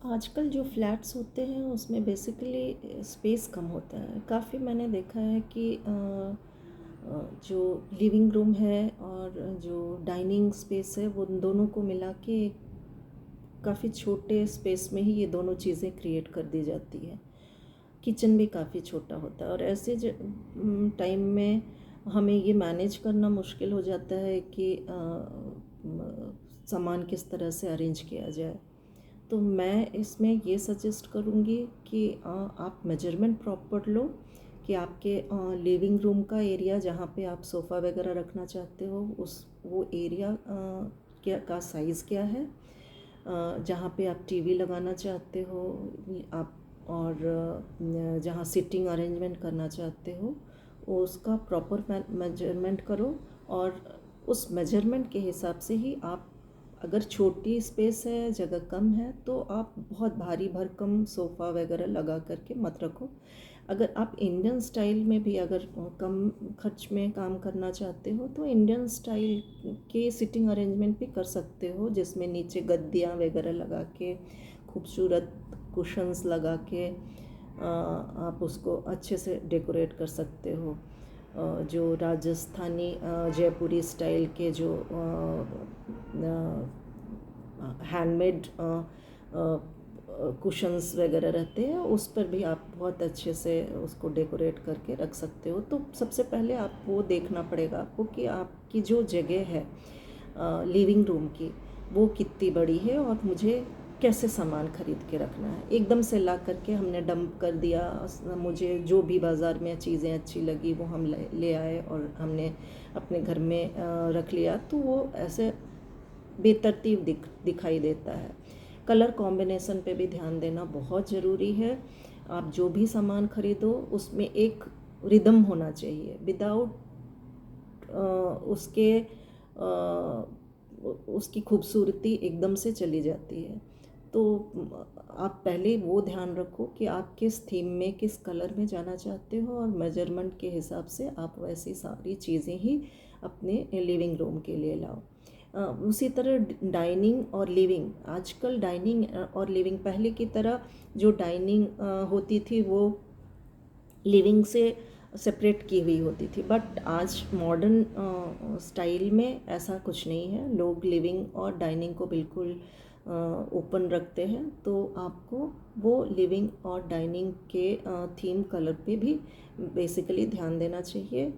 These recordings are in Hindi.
आजकल जो फ्लैट्स होते हैं उसमें बेसिकली स्पेस कम होता है। काफ़ी मैंने देखा है कि जो लिविंग रूम है और जो डाइनिंग स्पेस है वो दोनों को मिला के काफ़ी छोटे स्पेस में ही ये दोनों चीज़ें क्रिएट कर दी जाती है। किचन भी काफ़ी छोटा होता है और ऐसे टाइम में हमें ये मैनेज करना मुश्किल हो जाता है कि सामान किस तरह से अरेंज किया जाए। तो मैं इसमें ये सजेस्ट करूँगी कि आप मेजरमेंट प्रॉपर लो कि आपके लिविंग रूम का एरिया जहाँ पे आप सोफ़ा वगैरह रखना चाहते हो उस वो एरिया क्या का साइज़ क्या है, जहाँ पे आप टीवी लगाना चाहते हो आप, और जहाँ सिटिंग अरेंजमेंट करना चाहते हो उसका प्रॉपर मेजरमेंट करो। और उस मेजरमेंट के हिसाब से ही आप, अगर छोटी स्पेस है, जगह कम है, तो आप बहुत भारी भरकम सोफ़ा वगैरह लगा करके मत रखो। अगर आप इंडियन स्टाइल में भी अगर कम खर्च में काम करना चाहते हो तो इंडियन स्टाइल के सिटिंग अरेंजमेंट भी कर सकते हो, जिसमें नीचे गद्दियाँ वगैरह लगा के खूबसूरत कुशन्स लगा के आप उसको अच्छे से डेकोरेट कर सकते हो। जो राजस्थानी जयपुरी स्टाइल के जो हैंडमेड कुशन्स वगैरह रहते हैं उस पर भी आप बहुत अच्छे से उसको डेकोरेट करके रख सकते हो। तो सबसे पहले आप वो देखना पड़ेगा आपको कि आपकी जो जगह है लिविंग रूम की वो कितनी बड़ी है और मुझे कैसे सामान खरीद के रखना है। एकदम से ला करके हमने डंप कर दिया, मुझे जो भी बाज़ार में चीज़ें अच्छी लगी वो हम ले आए और हमने अपने घर में रख लिया, तो वो ऐसे बेतरतीब दिखाई देता है। कलर कॉम्बिनेशन पे भी ध्यान देना बहुत ज़रूरी है। आप जो भी सामान खरीदो उसमें एक रिदम होना चाहिए, विदाउट उसके उसकी खूबसूरती एकदम से चली जाती है। तो आप पहले वो ध्यान रखो कि आप किस थीम में, किस कलर में जाना चाहते हो और मेजरमेंट के हिसाब से आप वैसी सारी चीज़ें ही अपने लिविंग रूम के लिए लाओ। उसी तरह डाइनिंग और लिविंग, आजकल डाइनिंग और लिविंग, पहले की तरह जो डाइनिंग होती थी वो लिविंग से सेपरेट की हुई होती थी, बट आज मॉडर्न स्टाइल में ऐसा कुछ नहीं है। लोग लिविंग और डाइनिंग को बिल्कुल ओपन रखते हैं। तो आपको वो लिविंग और डाइनिंग के थीम कलर पे भी बेसिकली ध्यान देना चाहिए।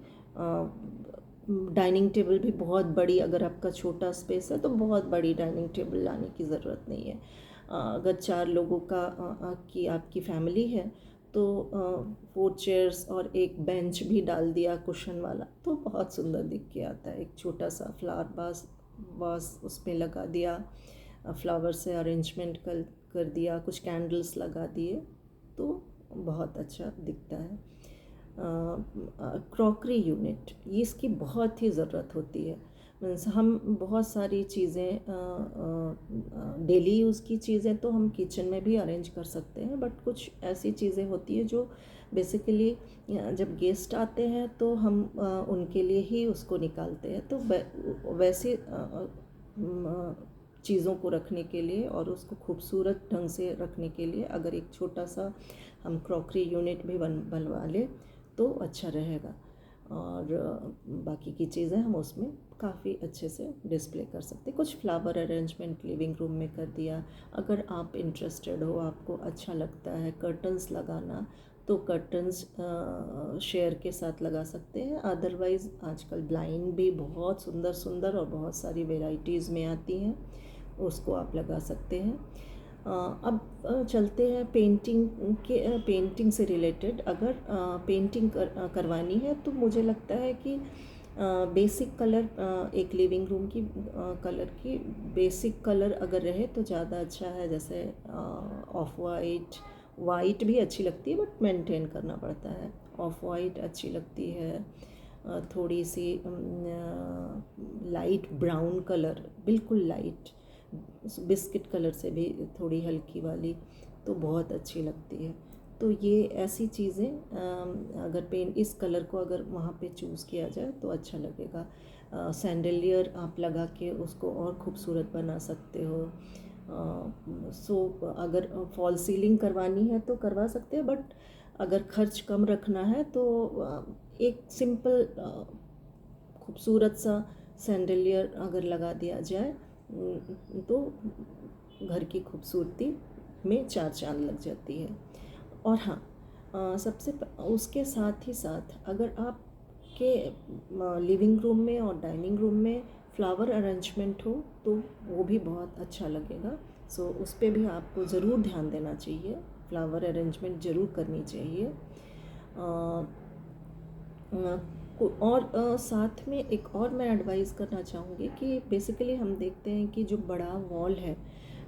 डाइनिंग टेबल भी बहुत बड़ी, अगर आपका छोटा स्पेस है तो बहुत बड़ी डाइनिंग टेबल लाने की ज़रूरत नहीं है। अगर 4 लोगों की आपकी फैमिली है तो 4 चेयर्स और एक बेंच भी डाल दिया कुशन वाला तो बहुत सुंदर दिख के आता है। एक छोटा सा फ्लावर वास उसमें लगा दिया, फ्लावर से अरेंजमेंट कर दिया, कुछ कैंडल्स लगा दिए तो बहुत अच्छा दिखता है। क्रॉकरी यूनिट, ये इसकी बहुत ही ज़रूरत होती है। मीन्स हम बहुत सारी चीज़ें डेली यूज़ की चीज़ें तो हम किचन में भी अरेंज कर सकते हैं, बट कुछ ऐसी चीज़ें होती है जो बेसिकली जब गेस्ट आते हैं तो हम उनके लिए ही उसको निकालते हैं। तो वैसे चीज़ों को रखने के लिए और उसको खूबसूरत ढंग से रखने के लिए अगर एक छोटा सा हम क्रॉकरी यूनिट भी बनवा लें तो अच्छा रहेगा। और बाकी की चीज़ें हम उसमें काफ़ी अच्छे से डिस्प्ले कर सकते हैं। कुछ फ्लावर अरेंजमेंट लिविंग रूम में कर दिया। अगर आप इंटरेस्टेड हो, आपको अच्छा लगता है कर्टन्स लगाना, तो कर्टन्स शेयर के साथ लगा सकते हैं। अदरवाइज़ आजकल ब्लाइंड भी बहुत सुंदर सुंदर और बहुत सारी वेराइटीज़ में आती हैं, उसको आप लगा सकते हैं। अब चलते हैं पेंटिंग से रिलेटेड। अगर पेंटिंग करवानी है तो मुझे लगता है कि बेसिक कलर, एक लिविंग रूम की कलर की बेसिक कलर अगर रहे तो ज़्यादा अच्छा है। जैसे ऑफ वाइट भी अच्छी लगती है बट मेंटेन करना पड़ता है। ऑफ वाइट अच्छी लगती है, थोड़ी सी लाइट ब्राउन कलर, बिल्कुल लाइट बिस्किट कलर से भी थोड़ी हल्की वाली, तो बहुत अच्छी लगती है। तो ये ऐसी चीज़ें अगर इस कलर को अगर वहाँ पे चूज़ किया जाए तो अच्छा लगेगा। सैंडलियर आप लगा के उसको और खूबसूरत बना सकते हो। सो अगर फॉल सीलिंग करवानी है तो करवा सकते हैं, बट अगर खर्च कम रखना है तो एक सिंपल खूबसूरत सा सैंडलियर अगर लगा दिया जाए तो घर की खूबसूरती में चार चांद लग जाती है। और हाँ, उसके साथ ही साथ अगर आप के लिविंग रूम में और डाइनिंग रूम में फ्लावर अरेंजमेंट हो तो वो भी बहुत अच्छा लगेगा। सो उस पर भी आपको ज़रूर ध्यान देना चाहिए, फ्लावर अरेंजमेंट ज़रूर करनी चाहिए। और साथ में एक और मैं एडवाइस करना चाहूँगी कि बेसिकली हम देखते हैं कि जो बड़ा वॉल है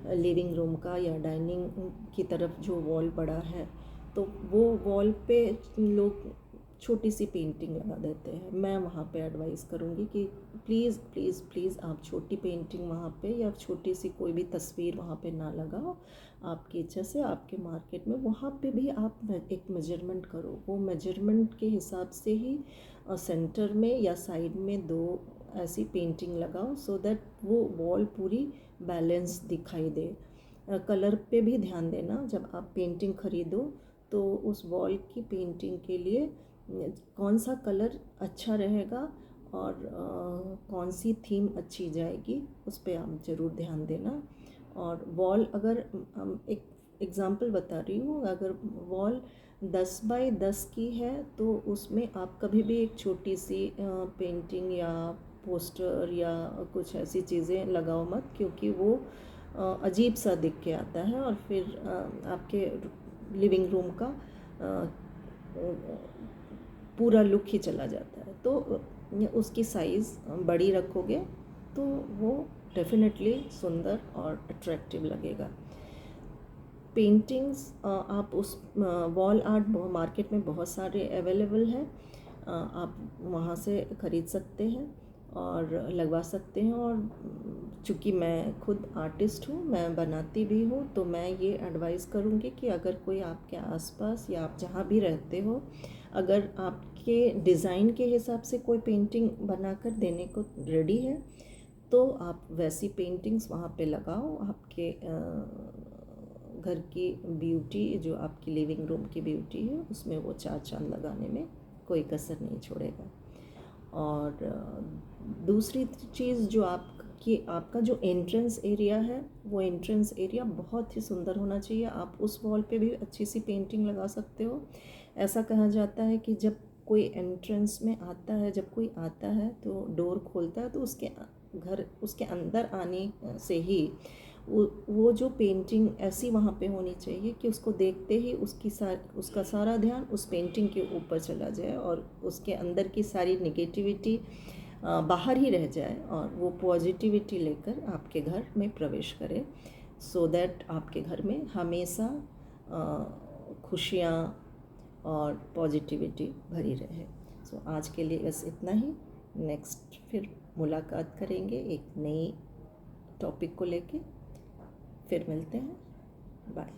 लिविंग रूम का या डाइनिंग की तरफ जो वॉल बड़ा है, तो वो वॉल पे लोग छोटी सी पेंटिंग लगा देते हैं। मैं वहाँ पे एडवाइस करूँगी कि प्लीज़ प्लीज़ प्लीज़ आप छोटी पेंटिंग वहाँ पे या छोटी सी कोई भी तस्वीर वहाँ पे ना लगाओ। आपकी इच्छा से आपके मार्केट में वहाँ पे भी आप एक मेजरमेंट करो, वो मेजरमेंट के हिसाब से ही सेंटर में या साइड में दो ऐसी पेंटिंग लगाओ, सो दैट वो वॉल पूरी बैलेंस दिखाई दे। कलर पे भी ध्यान देना, जब आप पेंटिंग ख़रीदो तो उस वॉल की पेंटिंग के लिए कौन सा कलर अच्छा रहेगा और कौन सी थीम अच्छी जाएगी, उस पर आप ज़रूर ध्यान देना। और वॉल अगर एक एग्ज़ाम्पल बता रही हूँ, अगर वॉल 10 बाय 10 की है तो उसमें आप कभी भी एक छोटी सी पेंटिंग या पोस्टर या कुछ ऐसी चीज़ें लगाओ मत, क्योंकि वो अजीब सा दिख के आता है और फिर आपके लिविंग रूम का पूरा लुक ही चला जाता है। तो उसकी साइज़ बड़ी रखोगे तो वो डेफिनेटली सुंदर और अट्रैक्टिव लगेगा। पेंटिंग्स आप उस वॉल आर्ट मार्केट में बहुत सारे अवेलेबल हैं, आप वहाँ से ख़रीद सकते हैं और लगवा सकते हैं। और चूँकि मैं खुद आर्टिस्ट हूँ, मैं बनाती भी हूँ, तो मैं ये एडवाइस करूँगी कि अगर कोई आपके आसपास या आप जहाँ भी रहते हो, अगर आपके डिज़ाइन के हिसाब से कोई पेंटिंग बनाकर देने को रेडी है तो आप वैसी पेंटिंग्स वहाँ पे लगाओ। आपके घर की ब्यूटी, जो आपकी लिविंग रूम की ब्यूटी है, उसमें वो चार चांद लगाने में कोई कसर नहीं छोड़ेगा। और दूसरी चीज़ जो आपका जो एंट्रेंस एरिया है, वो एंट्रेंस एरिया बहुत ही सुंदर होना चाहिए। आप उस वॉल पे भी अच्छी सी पेंटिंग लगा सकते हो। ऐसा कहा जाता है कि जब कोई एंट्रेंस में आता है, जब कोई आता है तो डोर खोलता है तो उसके अंदर आने से ही वो जो पेंटिंग ऐसी वहाँ पे होनी चाहिए कि उसको देखते ही उसका सारा ध्यान उस पेंटिंग के ऊपर चला जाए और उसके अंदर की सारी निगेटिविटी बाहर ही रह जाए और वो पॉजिटिविटी लेकर आपके घर में प्रवेश करे, सो दैट आपके घर में हमेशा खुशियाँ और पॉजिटिविटी भरी रहे। सो आज के लिए बस इतना ही। नेक्स्ट फिर मुलाकात करेंगे एक नई टॉपिक को लेके। फिर मिलते हैं। बाय।